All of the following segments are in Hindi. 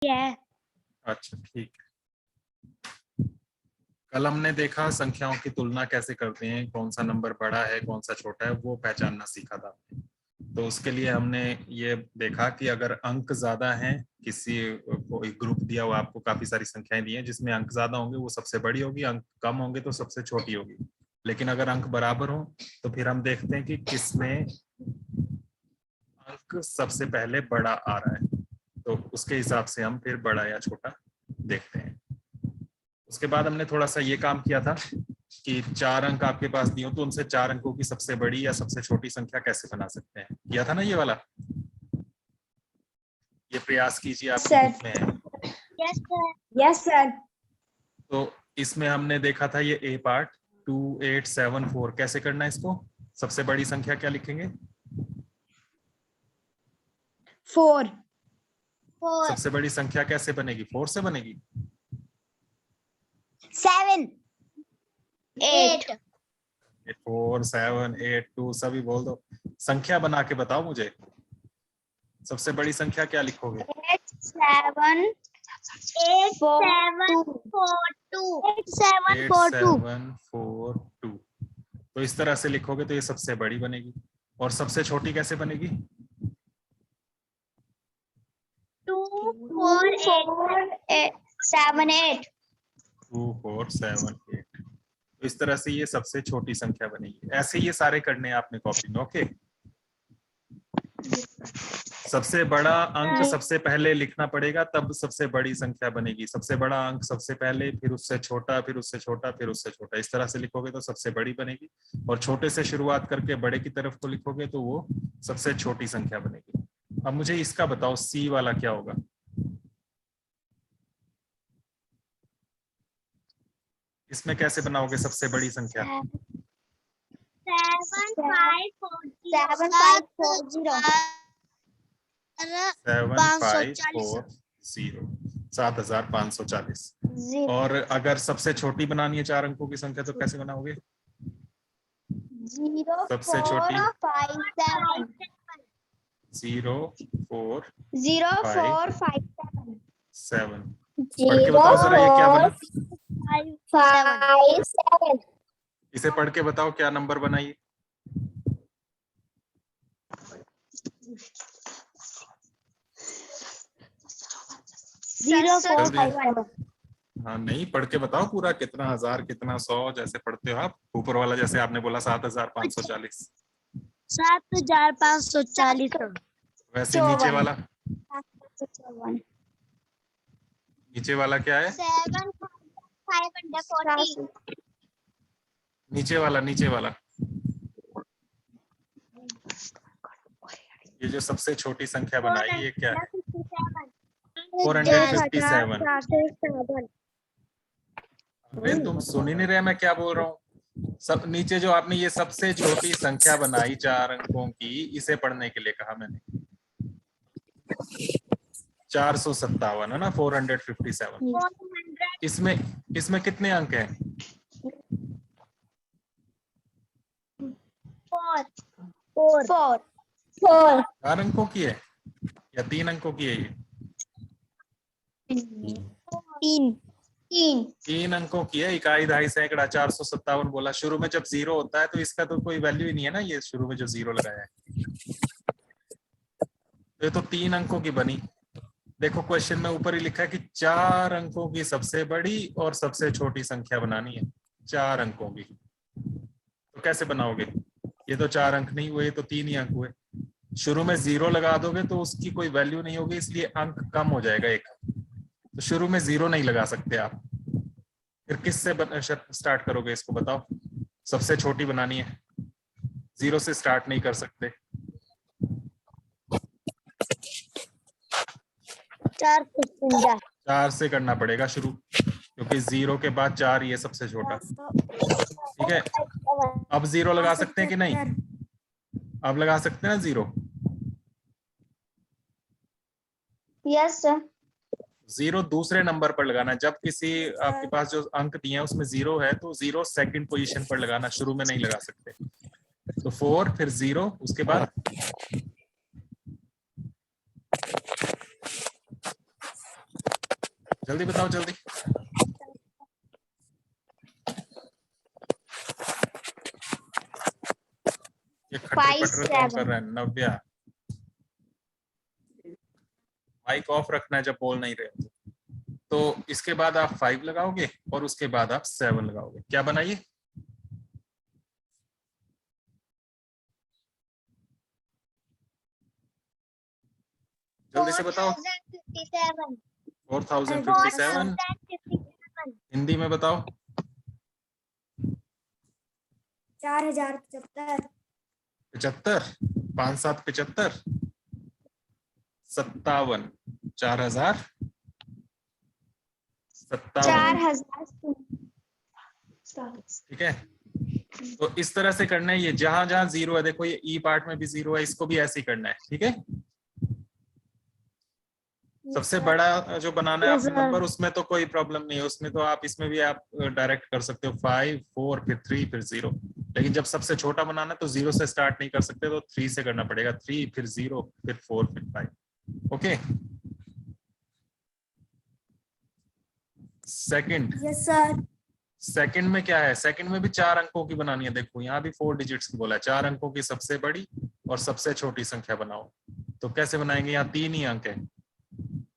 है। अच्छा ठीक है। कल हमने देखा संख्याओं की तुलना कैसे करते हैं, कौन सा नंबर बड़ा है कौन सा छोटा है वो पहचानना सीखा था। तो उसके लिए हमने ये देखा कि अगर अंक ज्यादा हैं, किसी को एक ग्रुप दिया हुआ आपको, काफी सारी संख्याएं दी हैं जिसमें अंक ज्यादा होंगे वो सबसे बड़ी होगी, अंक कम होंगे तो सबसे छोटी होगी। लेकिन अगर अंक बराबर हो तो फिर हम देखते हैं कि किसमें अंक सबसे पहले बड़ा आ रहा है, तो उसके हिसाब से हम फिर बड़ा या छोटा देखते हैं। उसके बाद हमने थोड़ा सा ये काम किया था कि 4 अंक आपके पास दिए हो तो उनसे 4 अंकों की सबसे बड़ी या सबसे छोटी संख्या कैसे बना सकते हैं, किया था ना ये वाला। ये प्रयास कीजिए, आपकी बुक में है। Yes sir. Yes sir. तो इसमें हमने देखा था ये ए पार्ट 2874 कैसे करना है इसको। सबसे बड़ी संख्या क्या लिखेंगे? 4। सबसे बड़ी संख्या कैसे बनेगी? 4 से बनेगी। 7 8 4 7 8 2 सभी बोल दो। संख्या बना के बताओ मुझे, सबसे बड़ी संख्या क्या लिखोगे? 7 8742। तो इस तरह से लिखोगे तो ये सबसे बड़ी बनेगी। और सबसे छोटी कैसे बनेगी? 2478 2478। तो इस तरह से ये सबसे छोटी संख्या बनेगी। ऐसे ये सारे करने हैं आपने कॉपी में। ओके, सबसे बड़ा अंक सबसे पहले लिखना पड़ेगा तब सबसे बड़ी संख्या बनेगी। सबसे बड़ा अंक सबसे पहले, फिर उससे छोटा, फिर उससे छोटा, फिर उससे छोटा। इस तरह से लिखोगे तो सबसे बड़ी बनेगी। और छोटे से शुरुआत करके बड़े की तरफ को लिखोगे तो वो सबसे छोटी संख्या बनेगी। अब मुझे इसका बताओ, सी वाला क्या होगा? इसमें कैसे बनाओगे सबसे बड़ी संख्या? 7540 और अगर सबसे छोटी बनानी है 4 अंकों की संख्या तो कैसे बनाओगे? सबसे छोटी 0457। पढ़ के बताओ जरा ये क्या बना। 57 इसे पढ़ के बताओ क्या नंबर बना ये। हाँ नहीं, पढ़ के बताओ पूरा, कितना 1000 कितना 100 जैसे पढ़ते हो आप। ऊपर वाला जैसे आपने बोला 7540, 7540। वैसे नीचे वाला, नीचे वाला क्या है? 7540। नीचे वाला, नीचे वाला ये जो सबसे छोटी संख्या बनाई ये क्या है? 457। अरे तुम सुन ही नहीं रहे मैं क्या बोल रहा हूँ। सब नीचे जो आपने ये सबसे छोटी संख्या बनाई 4 अंकों की, इसे पढ़ने के लिए कहा मैंने। 457 है ना, 457। इसमें कितने अंक हैं? 4 4 अंकों की है या 3 अंकों की है ये? 3 अंकों की है। इकाई, दहाई, सैकड़ा, 457 बोला। शुरू में जब 0 होता है तो इसका तो कोई वैल्यू ही नहीं है ना, ये शुरू में जो 0 लगाया है। तो ये तो 3 अंकों की बनी। देखो क्वेश्चन में ऊपर ही लिखा है कि 4 अंकों की सबसे बड़ी और सबसे छोटी संख्या बनानी है। 4 अंकों की तो कैसे बनाओगे? ये तो 4 अंक नहीं हुए, तो 3 ही अंक हुए। शुरू में 0 लगा दोगे तो उसकी कोई वैल्यू नहीं होगी, इसलिए अंक कम हो जाएगा एक। तो शुरू में 0 नहीं लगा सकते आप। फिर किससे स्टार्ट करोगे इसको बताओ? सबसे छोटी बनानी है, 0 से स्टार्ट नहीं कर सकते। 4 से करना पड़ेगा शुरू, क्योंकि 0 के बाद 4 ये सबसे छोटा। ठीक है, अब 0 लगा सकते हैं कि नहीं? अब लगा सकते हैं ना 0? Yes sir. 0 दूसरे नंबर पर लगाना। जब किसी आपके पास जो अंक दिए हैं उसमें 0 है तो 0 सेकंड पोजीशन पर लगाना, शुरू में नहीं लगा सकते। तो 4 फिर 0 उसके बाद जल्दी बताओ जल्दी। ये खट्टर 5, पटर कौन 7. कर रहा है? नव्या, माइक ऑफ रखना है जब बोल नहीं रहे हो। तो इसके बाद आप 5 लगाओगे और उसके बाद आप 7 लगाओगे। क्या बनाइए? जल्दी से बताओ। 4057. 4057। हिंदी में बताओ। 4075. 75, 5 7 75, 57, 4057। 4000. ठीक है, तो इस तरह से करना है। ये जहां जहां जीरो है, देखो ये ई पार्ट में भी जीरो है, इसको भी ऐसे ही करना है। ठीक है, सबसे बड़ा जो बनाना है आपने नंबर, उसमें तो कोई प्रॉब्लम नहीं है, उसमें तो आप इसमें भी आप डायरेक्ट कर सकते हो 5 4 फिर 3 फिर 0। लेकिन जब सबसे छोटा बनाना है तो 0 से स्टार्ट नहीं कर सकते, तो 3 से करना पड़ेगा। 3 फिर 0 फिर 4 फिर 5। Okay, second. Yes sir. Second में क्या है? सेकंड में भी 4 अंकों की बनानी है। देखो यहाँ भी 4 डिजिट्स की बोला है। 4 अंकों की सबसे बड़ी और सबसे छोटी संख्या बनाओ। तो कैसे बनाएंगे? यहाँ 3 ही अंक है,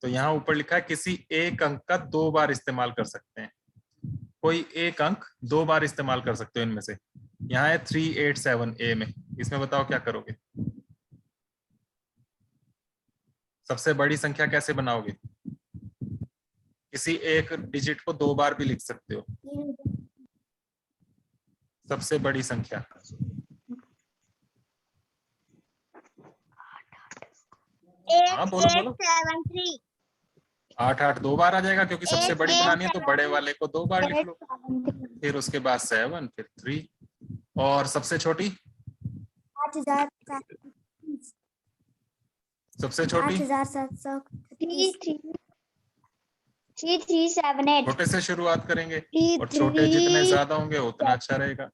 तो यहाँ ऊपर लिखा है किसी एक अंक का 2 बार इस्तेमाल कर सकते हैं। कोई एक अंक 2 बार इस्तेमाल कर सकते हो इनमें से। यहाँ है 387 ए में। इसमें बताओ क्या करोगे? सबसे बड़ी संख्या कैसे बनाओगे? किसी एक डिजिट को 2 बार भी लिख सकते हो। सबसे बड़ी संख्या 8873. 8 8 2 बार आ जाएगा, क्योंकि सबसे बड़ी बनानी है तो बड़े वाले को 2 बार लिख लो। फिर उसके बाद 7 फिर 3 और सबसे छोटी 8000. सबसे छोटी 8700. 3378. छोटे से शुरुआत करेंगे और छोटे जितने ज्यादा होंगे उतना अच्छा रहेगा।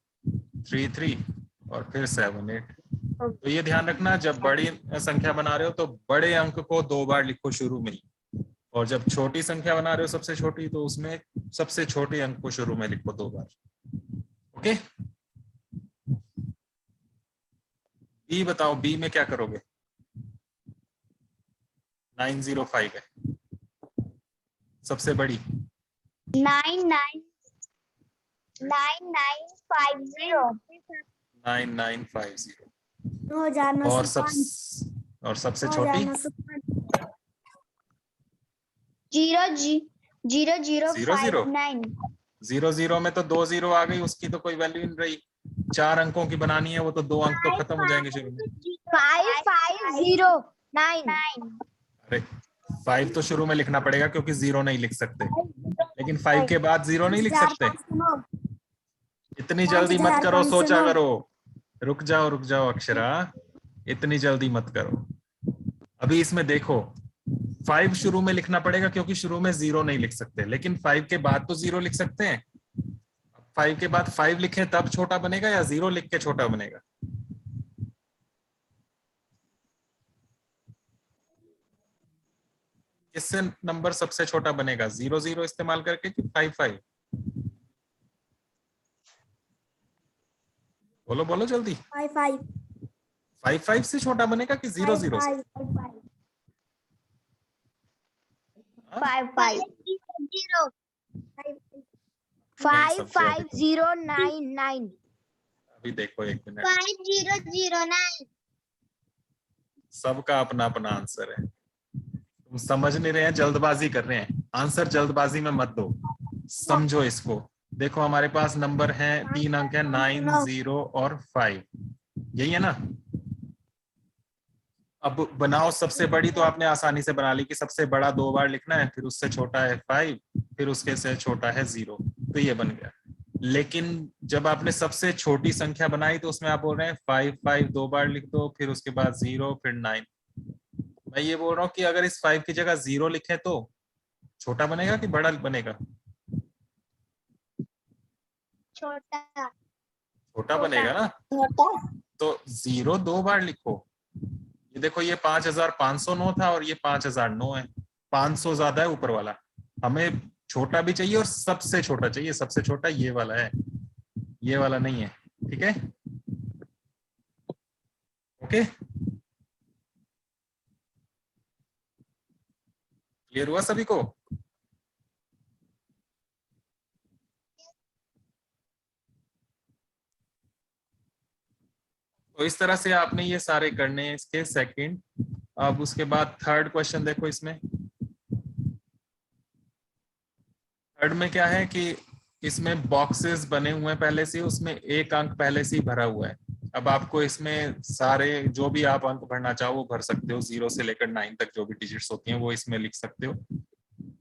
3 3 और फिर 7 8। तो ये ध्यान रखना, जब बड़ी संख्या बना रहे हो तो बड़े अंक को 2 बार लिखो शुरू में ही, और जब छोटी संख्या बना रहे हो सबसे छोटी, तो उसमें सबसे छोटे अंक को शुरू में लिखो 2 बार। ओके, बी बताओ, बी में क्या करोगे? 905 है सबसे बड़ी। 9950. 9950 2009. और सबसे छोटी 0059. 00 में तो 2 0 आ गई, उसकी तो कोई वैल्यू नहीं रही। 4 अंकों की बनानी है, वो तो 2 अंक तो खत्म हो जाएंगे शुरू में। 5509. अरे 5 तो शुरू में लिखना पड़ेगा, क्योंकि 0 नहीं लिख सकते। लेकिन 5 के बाद 0 नहीं लिख सकते। इतनी जल्दी मत करो, सोचा करो। रुक जाओ अक्षरा, इतनी जल्दी मत करो। अभी इसमें देखो 5 शुरू में लिखना पड़ेगा, क्योंकि शुरू में 0 नहीं लिख सकते। लेकिन 5 के बाद तो 0 लिख सकते हैं। 5 के बाद 5 लिखे तब छोटा बनेगा, या 0 लिख के छोटा बनेगा? किससे नंबर सबसे छोटा बनेगा? 0 0 इस्तेमाल करके कि 5 5? बोलो बोलो जल्दी। 55. 5 5 से छोटा बनेगा कि 0 0 से? 55099. अभी देखो एक मिनट, 5009। सबका अपना अपना आंसर है, तुम समझ नहीं रहे हैं, जल्दबाजी कर रहे हैं। आंसर जल्दबाजी में मत दो, समझो इसको। देखो हमारे पास नंबर है, 3 अंक है, 9 0 और 5, यही है ना? अब बनाओ सबसे बड़ी, तो आपने आसानी से बना ली कि सबसे बड़ा 2 बार लिखना है, फिर उससे छोटा है 5, फिर उसके से छोटा है 0, तो ये बन गया। लेकिन जब आपने सबसे छोटी संख्या बनाई तो उसमें आप बोल रहे हैं 5 5 2 बार लिख दो, फिर उसके बाद 0 फिर 9। मैं ये बोल रहा हूँ कि अगर इस 5 की जगह 0 लिखे तो छोटा बनेगा कि बड़ा बनेगा? छोटा बनेगा ना। तो 0 2 बार लिखो। ये देखो, ये 5509 था और ये 5009 है। 500 ज्यादा है ऊपर वाला, हमें छोटा भी चाहिए और सबसे छोटा चाहिए। सबसे छोटा ये वाला है, ये वाला नहीं है। ठीक है, ओके, क्लियर हुआ सभी को? तो इस तरह से आपने ये सारे करने हैं इसके सेकंड। अब उसके बाद थर्ड क्वेश्चन देखो। इसमें थर्ड में क्या है कि इसमें बॉक्सेस बने हुए हैं पहले से, उसमें एक अंक पहले से ही भरा हुआ है। अब आपको इसमें सारे जो भी आप अंक भरना चाहो वो भर सकते हो, 0 से लेकर 9 तक जो भी डिजिट्स होती हैं वो इसमें लिख सकते हो।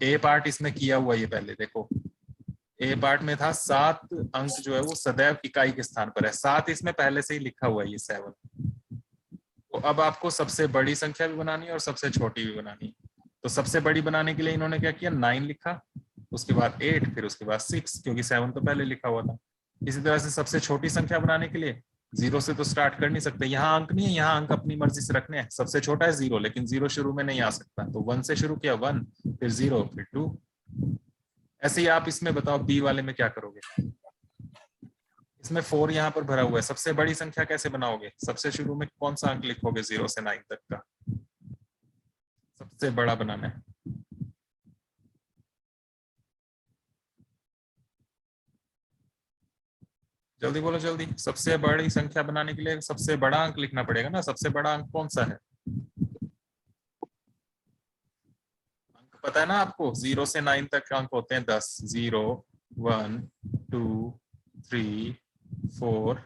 ए पार्ट इसमें किया हुआ ये पहले देखो। ए पार्ट में था 7 अंक जो है वो सदैव इकाई के स्थान पर है, 7 इसमें पहले से ही लिखा हुआ है, ये 7। तो अब आपको सबसे बड़ी संख्या भी बनानी है और सबसे छोटी भी बनानी है। तो सबसे बड़ी बनाने के लिए इन्होंने क्या किया, 9 लिखा, उसके बाद 8, फिर उसके बाद 6, क्योंकि 7 तो पहले लिखा हुआ था। इसी तरह से सबसे छोटी संख्या बनाने के लिए 0 से तो स्टार्ट कर नहीं सकते, यहाँ अंक नहीं है, यहाँ अंक अपनी मर्जी से रखने हैं। सबसे छोटा है 0, लेकिन 0 शुरू में नहीं आ सकता, तो 1 से शुरू किया, 1, फिर 0, फिर 2। ऐसे ही आप इसमें बताओ बी वाले में क्या करोगे। इसमें 4 यहाँ पर भरा हुआ है, सबसे बड़ी संख्या कैसे बनाओगे? सबसे शुरू में कौन सा अंक लिखोगे 0 से 9 तक का? सबसे बड़ा बनाना है। जल्दी बोलो जल्दी। सबसे बड़ी संख्या बनाने के लिए सबसे बड़ा अंक लिखना पड़ेगा ना। सबसे बड़ा अंक कौन सा है? अंक पता है ना आपको, 0 से 9 तक अंक होते हैं 10। 0, 1, 2, 3, 4,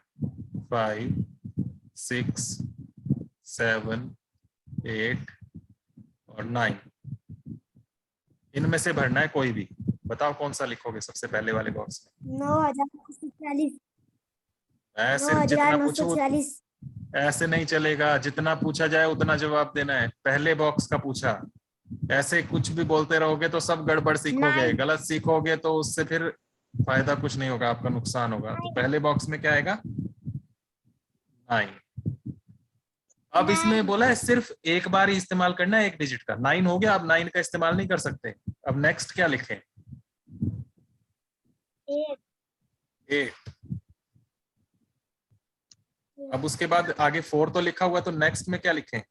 5, 6, 7, 8 और 9। इनमें से भरना है कोई भी। बताओ कौन सा लिखोगे सबसे पहले वाले बॉक्स में? 9,940। मैं सिर्फ जितना पूछूं 9,940। ऐसे नहीं चलेगा, जितना पूछा जाए उतना जवाब देना है। पहले बॉक्स का पूछा, ऐसे कुछ भी बोलते रहोगे तो सब गड़बड़ सीखोगे, 9। गलत सीखोगे तो उससे फिर फायदा कुछ नहीं होगा, आपका नुकसान होगा। तो पहले बॉक्स में क्या आएगा? 9। अब इसमें बोला है सिर्फ एक बार ही इस्तेमाल करना है एक डिजिट का। 9 हो गया, अब 9 का इस्तेमाल नहीं कर सकते। अब नेक्स्ट क्या लिखें? 8। अब उसके बाद आगे 4 तो लिखा हुआ है, तो नेक्स्ट में क्या लिखें?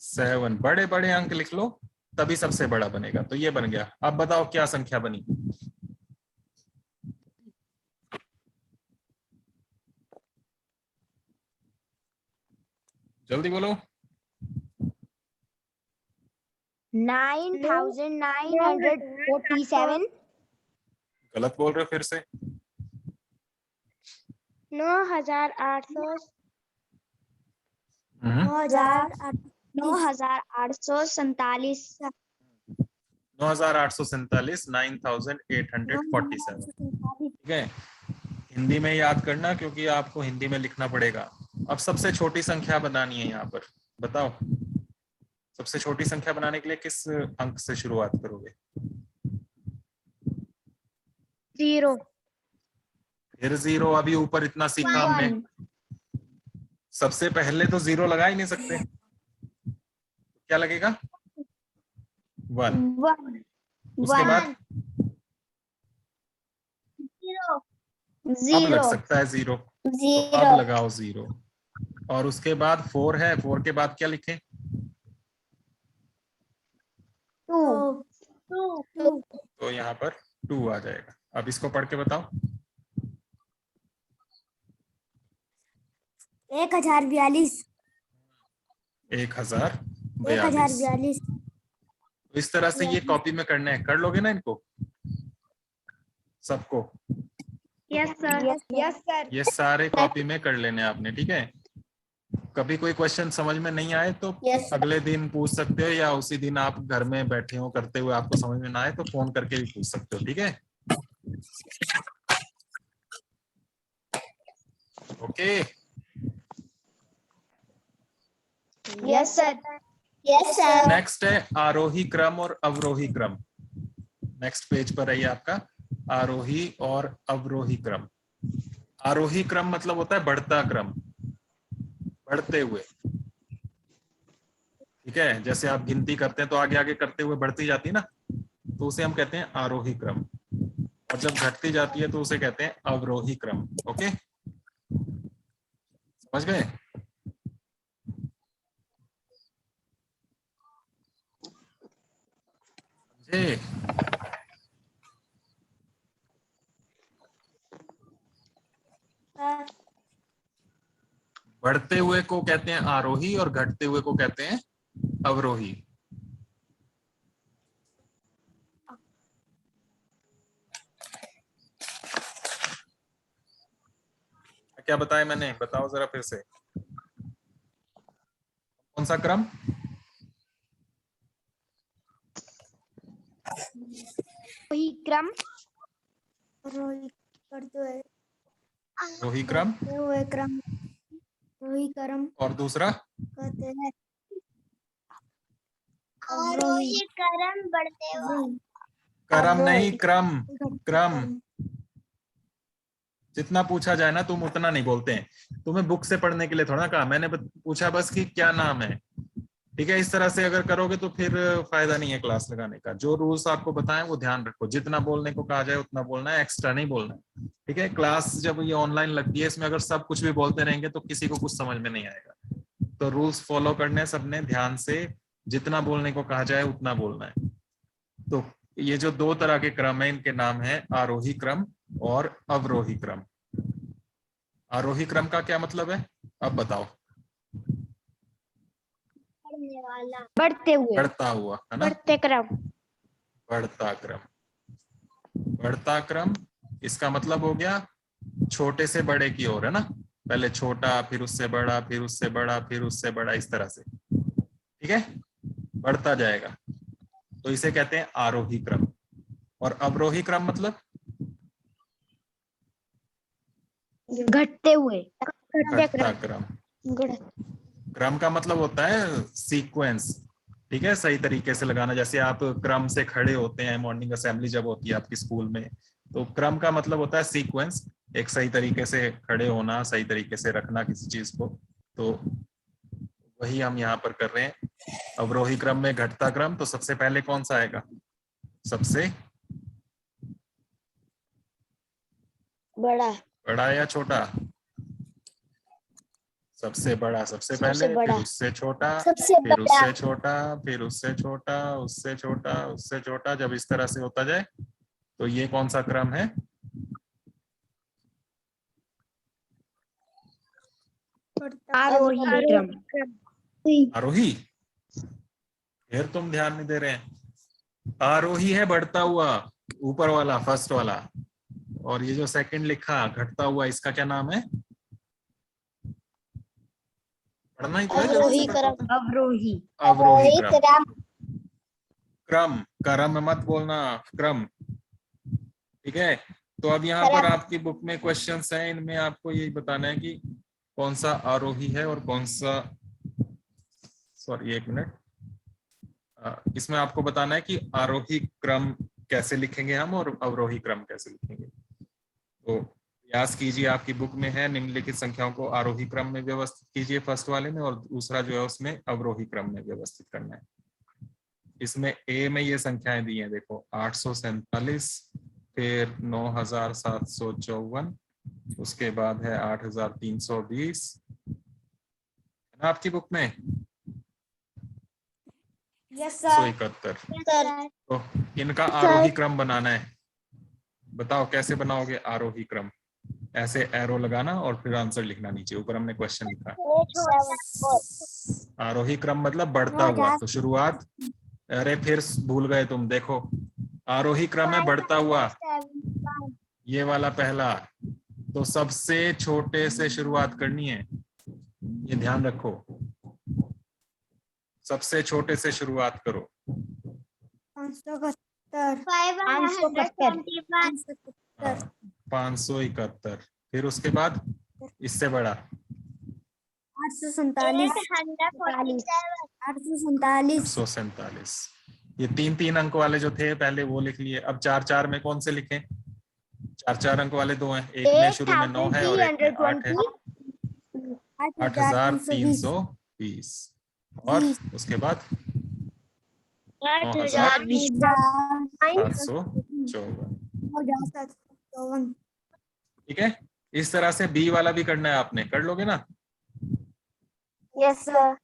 7। बड़े बड़े अंक लिख लो, तभी सबसे बड़ा बनेगा। तो ये बन गया। अब बताओ क्या संख्या बनी? जल्दी बोलो। 9,947। गलत बोल रहे हो फिर से। 9,800। 9,847। 9,847, 9,847। ठीक है, हिंदी में याद करना क्योंकि आपको हिंदी में लिखना पड़ेगा। अब सबसे छोटी संख्या बनानी है यहाँ पर। बताओ सबसे छोटी संख्या बनाने के लिए किस अंक से शुरुआत करोगे? 0। फिर 0? अभी ऊपर इतना सीखा हमने, सबसे पहले तो 0 लगा ही नहीं सकते। क्या लगेगा? 1। उसके बाद अब लग सकता है 0, तो अब लगाओ 0। और उसके बाद 4 है, 4 के बाद क्या लिखें? 2। तो यहाँ पर 2 आ जाएगा। अब इसको पढ़ के बताओ। 1,042। 1,042। तो इस तरह से ये कॉपी में करना है। कर लोगे ना इनको सबको? Yes sir. Yes sir. ये सारे कॉपी में कर लेने आपने, ठीक है। कभी कोई क्वेश्चन समझ में नहीं आए तो अगले दिन पूछ सकते हो, या उसी दिन आप घर में बैठे हो करते हुए आपको समझ में ना आए तो फोन करके भी पूछ सकते हो, ठीक है। Okay. Yes sir. Yes sir. Next है आरोही क्रम और अवरोही क्रम। नेक्स्ट पेज पर है आपका आरोही और अवरोही क्रम। आरोही क्रम मतलब होता है बढ़ता क्रम, बढ़ते हुए, ठीक है, जैसे आप गिनती करते हैं तो आगे आगे करते हुए बढ़ती जाती है ना, तो उसे हम कहते हैं आरोही क्रम, और जब घटती जाती है तो उसे कहते हैं अवरोही क्रम। ओके, समझ गए? समझे? बढ़ते हुए को कहते हैं आरोही और घटते हुए को कहते हैं अवरोही। क्या बताया मैंने, बताओ जरा फिर से, कौन सा क्रम? रोही क्रम, रोही करते हुए, रोही क्रम, करते हुए क्रम, रोही क्रम और दूसरा कहते हैं अवरोही क्रम, बढ़ते हुए क्रम नहीं, क्रम। क्रम क्रम। जितना पूछा जाए ना तुम उतना नहीं बोलते हैं, तुम्हें बुक से पढ़ने के लिए थोड़ा कहा मैंने, पूछा बस कि क्या नाम है। ठीक है, इस तरह से अगर करोगे तो फिर फायदा नहीं है क्लास लगाने का। जो रूल्स आपको बताएं वो ध्यान रखो, जितना बोलने को कहा जाए उतना बोलना है, एक्स्ट्रा नहीं बोलना है। ठीक है, क्लास जब ये ऑनलाइन लगती है इसमें अगर सब कुछ भी बोलते रहेंगे तो किसी को कुछ समझ में नहीं आएगा। तो रूल्स फॉलो करने सबने ध्यान से, जितना बोलने को कहा जाए उतना बोलना है। तो ये जो दो तरह के क्रम है इनके नाम है आरोही क्रम और अवरोही क्रम। आरोही क्रम का क्या मतलब है अब बताओ? बढ़ते हुए, बढ़ता हुआ, है ना? बढ़ते क्रम, बढ़ता क्रम। बढ़ता क्रम इसका मतलब हो गया छोटे से बड़े की ओर, है ना? पहले छोटा, फिर उससे बड़ा, फिर उससे बड़ा, फिर उससे बड़ा, इस तरह से। ठीक है, बढ़ता जाएगा, तो इसे कहते हैं आरोही क्रम। और अवरोही क्रम मतलब घटते हुए, घटता क्रम। क्रम का मतलब होता है सीक्वेंस। ठीक है, सही तरीके से लगाना। जैसे आप क्रम से खड़े होते हैं मॉर्निंग असेंबली जब होती है आपकी स्कूल में, तो क्रम का मतलब होता है सीक्वेंस, एक सही तरीके से खड़े होना, सही तरीके से रखना किसी चीज को। तो वही हम यहाँ पर कर रहे हैं। अवरोही क्रम में घटता क्रम, तो सबसे पहले कौन सा आएगा? सबसे बड़ा, बड़ा या छोटा? सबसे बड़ा सबसे सबसे पहले, बड़ा, फिर उससे छोटा, सबसे फिर बड़ा, उससे छोटा, फिर उससे छोटा, उससे छोटा, उससे छोटा। जब इस तरह से होता जाए तो ये कौन सा क्रम है? आरोही क्रम। आरोही। फिर तुम ध्यान नहीं दे रहे हैं। आरोही है बढ़ता हुआ, ऊपर वाला, फर्स्ट वाला। और ये जो सेकंड लिखा घटता हुआ, इसका क्या नाम है? पढ़ना ही तो है, जल्दी से बताओ तो। अवरोही, अवरोही क्रम। क्रम, क्रम मत बोलना, क्रम। ठीक है, तो अब यहाँ पर आपकी बुक में क्वेश्चंस हैं, इनमें आपको यही बताना है कि कौन सा आरोही है और कौन सा, सॉरी एक मिनट, इसमें आपको बताना है कि आरोही क्रम कैसे लिखेंगे हम और अवरोही क्रम कैसे लिखेंगे। तो प्रयास कीजिए, आपकी बुक में है, निम्नलिखित संख्याओं को आरोही क्रम में व्यवस्थित कीजिए फर्स्ट वाले में, और दूसरा जो है उसमें अवरोही क्रम में व्यवस्थित करना है। इसमें ए में ये संख्याएं दी हैं, देखो 847, फिर 9754, उसके बाद है 8320, है ना आपकी बुक में? Yes sir. 171। तो इनका आरोही क्रम बनाना है। बताओ कैसे बनाओगे आरोही क्रम? ऐसे एरो लगाना और फिर आंसर लिखना नीचे, ऊपर हमने क्वेश्चन लिखा। आरोही क्रम मतलब बढ़ता हुआ, तो शुरुआत, अरे फिर भूल गए तुम, देखो आरोही क्रम है बढ़ता हुआ, ये वाला पहला, तो सबसे छोटे से शुरुआत करनी है, ये ध्यान रखो। सबसे छोटे से शुरुआत करो। 571, फिर उसके बाद इससे बड़ा 847। ये 3-3 अंक वाले जो थे पहले वो लिख लिए। अब 4-4 में कौन से लिखें? 4-4 अंक वाले दो हैं, एक में शुरू में 9 है और एक में 8 है। 8320। और उसके बाद 9,754। ठीक है, इस तरह से बी वाला भी करना है आपने, कर लोगे ना? Yes sir.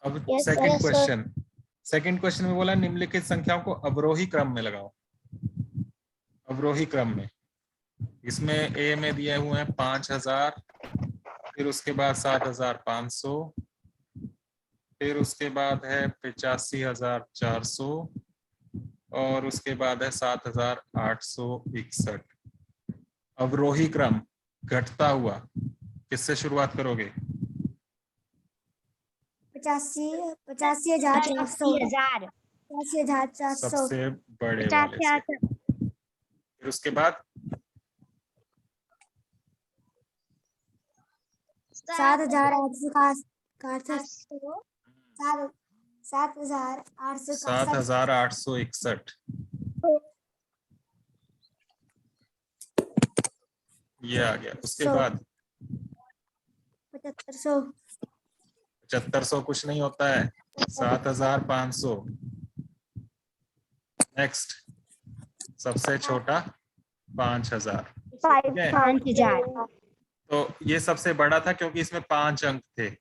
अब Yes, second sir. Question, second question में बोला निम्नलिखित संख्याओं को अवरोही क्रम में लगाओ। अवरोही क्रम में, इसमें ए में दिए हुए हैं 5,000, फिर उसके बाद 7,500, फिर उसके बाद है 85,400 और उसके बाद है 7,861। अवरोही क्रम घटता हुआ, किससे शुरुआत करोगे? 85,400। सबसे बड़े वाले से। फिर उसके बाद 7,861, ये आ गया। उसके बाद 7,500 कुछ नहीं होता है, 7,500। नेक्स्ट सबसे छोटा 5,000। तो ये सबसे बड़ा था क्योंकि इसमें 5 अंक थे।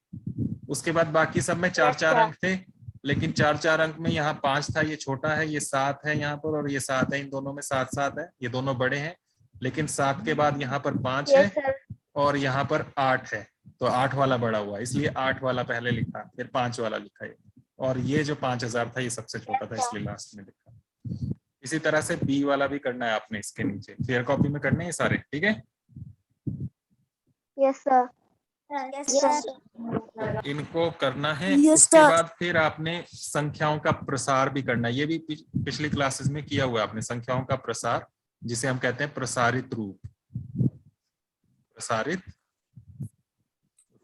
उसके बाद बाकी सब में 4-4 अंक थे, लेकिन 4-4 अंक में यहाँ 5 था, ये छोटा है, ये 7 है यहाँ पर और ये 7 है, इन दोनों में 7-7 है, ये दोनों बड़े हैं। लेकिन 7 के बाद यहाँ पर 5 है और यहाँ पर 8 है, तो 8 वाला बड़ा हुआ, इसलिए 8 वाला पहले लिखा, फिर 5 वाला लिखा है। और ये जो 5,000 था ये सबसे छोटा था, इसलिए लास्ट में लिखा। इसी तरह से बी वाला भी करना है आपने, इसके नीचे फेयर कॉपी में करने हैं सारे। ठीक है, यस सर। इनको करना है। उसके बाद फिर आपने संख्याओं का प्रसार भी करना है, ये भी पिछली क्लासेस में किया हुआ है आपने, संख्याओं का प्रसार, जिसे हम कहते हैं प्रसारित रूप। प्रसारित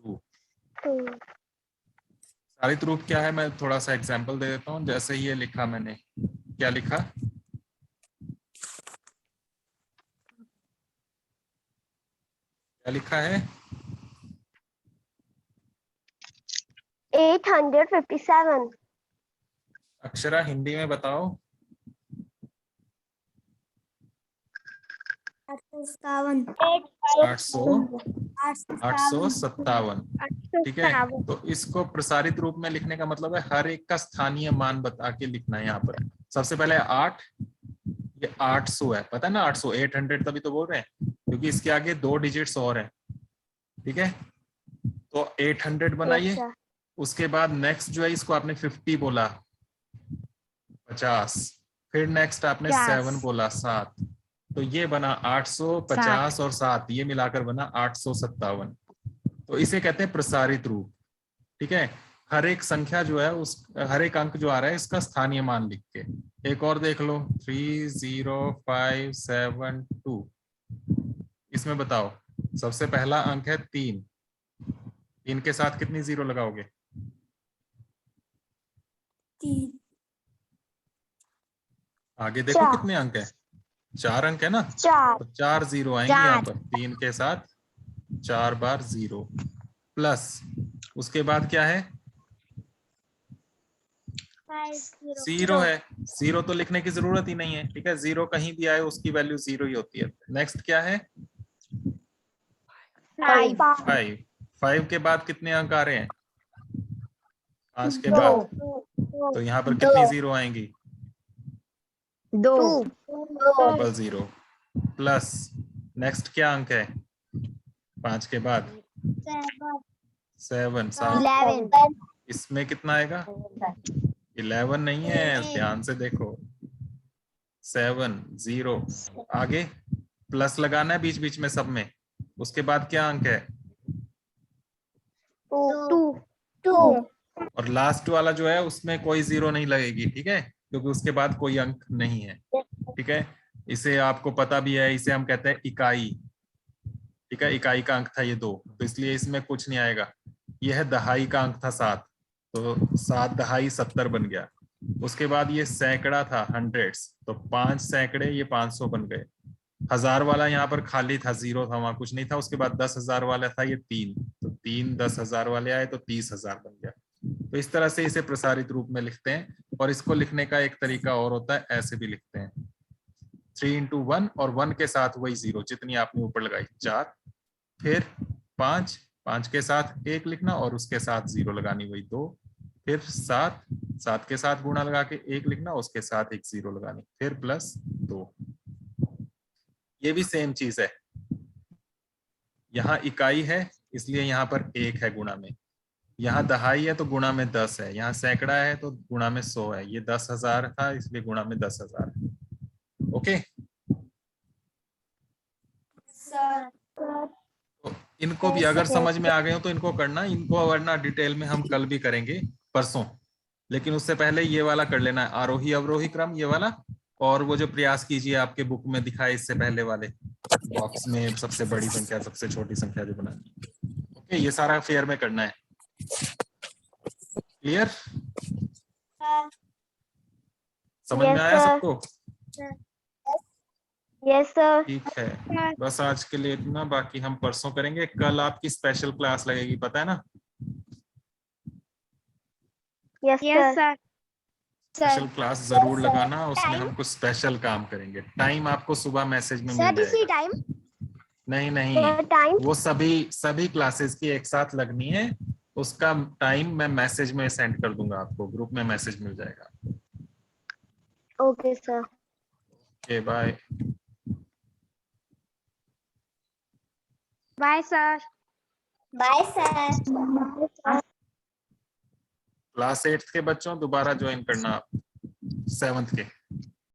रूप, प्रसारित रूप क्या है, मैं थोड़ा सा एग्जांपल दे देता हूं। जैसे ये लिखा मैंने, क्या लिखा? क्या लिखा है? 857। अक्षरा हिंदी में बताओ। 857। ठीक है, तो इसको प्रसारित रूप में लिखने का मतलब है हर एक का स्थानीय मान बता के लिखना है। यहाँ पर सबसे पहले 8, ये 800 है, पता है ना? 800, 800 तभी तो बोल रहे हैं क्योंकि इसके आगे 2 डिजिट्स और हैं। ठीक है, तो 800 बनाइए। उसके बाद नेक्स्ट जो है, इसको आपने 50 बोला, 50। फिर नेक्स्ट आपने 7 बोला, 7। तो ये बना 850 और 7, ये मिलाकर बना 857। तो इसे कहते हैं प्रसारित रूप। ठीक है, हर एक संख्या जो है, उस हर एक अंक जो आ रहा है इसका स्थानीय मान लिख के। एक और देख लो, 30572। इसमें बताओ, सबसे पहला अंक है 3, इनके साथ कितनी जीरो लगाओगे? 3। आगे देखो कितने अंक है, 4 अंक है ना, 4। तो 4 जीरो आएंगे यहाँ पर। 3 के साथ 4 बार 0 प्लस, उसके बाद क्या है? 0 है। 0 तो लिखने की जरूरत ही नहीं है। ठीक है, 0 कहीं भी आए उसकी वैल्यू 0 ही होती है। नेक्स्ट क्या है? 5। 5 के बाद कितने अंक आ रहे हैं? 5 के बाद, तो यहाँ पर कितनी 0 आएंगी? 2। 000 प्लस, नेक्स्ट क्या अंक है 5 के बाद? 7। 11। इसमें कितना आएगा? 11 नहीं है, ध्यान से देखो। 7 0, आगे प्लस लगाना है बीच बीच में सब में। उसके बाद क्या अंक है? 2। और लास्ट वाला जो है उसमें कोई 0 नहीं लगेगी। ठीक है, क्योंकि उसके बाद कोई अंक नहीं है। ठीक है, इसे आपको पता भी है, इसे हम कहते हैं इकाई। ठीक है, इकाई का अंक था ये 2, तो इसलिए इसमें कुछ नहीं आएगा। यह है दहाई का अंक था 7, तो 7 दहाई 70 बन गया। उसके बाद ये सैकड़ा था, हंड्रेड्स, तो 5 सैकड़े, ये 500 बन गए। 1000 वाला यहाँ पर खाली था, 0 था, वहां कुछ नहीं था। उसके बाद 10,000 वाला था, ये 3, तो 3 10,000 वाले आए तो 30,000 बन गया। तो इस तरह से इसे प्रसारित रूप में लिखते हैं। और इसको लिखने का एक तरीका और होता है, ऐसे भी लिखते हैं 3 into 1 और 1 के साथ वही 0 जितनी आपने ऊपर लगाई 4, फिर 5, 5 के साथ 1 लिखना और उसके साथ 0 लगानी वही 2, फिर 7, 7 के साथ गुणा लगा के 1 लिखना उसके साथ एक 0 लगानी, फिर प्लस 2। ये भी सेम चीज है, यहाँ इकाई है इसलिए यहाँ पर 1 है गुणा में, यहाँ दहाई है तो गुणा में 10 है, यहाँ सैकड़ा है तो गुणा में 100 है, ये 10,000 था इसलिए गुणा में 10,000 है। ओके, तो इनको भी अगर समझ में आ गए हो तो इनको करना, इनको वरना डिटेल में हम कल भी करेंगे परसों, लेकिन उससे पहले ये वाला कर लेना है, आरोही अवरोही क्रम ये वाला, और वो जो प्रयास कीजिए आपके बुक में दिखाए इससे पहले वाले बॉक्स में सबसे बड़ी संख्या सबसे छोटी संख्या जो बनानी है। ओके, ये सारा फेयर में करना है। क्लियर? समझ में आया सबको? Yes sir. ठीक है, बस आज के लिए इतना, बाकी हम परसों करेंगे। कल आपकी स्पेशल क्लास लगेगी, पता है ना? Yes sir. स्पेशल क्लास जरूर लगाना, उसमें हम कुछ स्पेशल काम करेंगे। टाइम आपको सुबह मैसेज में मिल जाएगा। टाइम नहीं नहीं, टाइम वो सभी क्लासेस की एक साथ लगनी है, उसका टाइम मैं मैसेज में सेंड कर दूंगा आपको, ग्रुप में मैसेज मिल जाएगा। Okay sir. Okay, bye. Bye sir. Bye sir. Class 8th के बच्चों दोबारा ज्वाइन करना आप 7th के।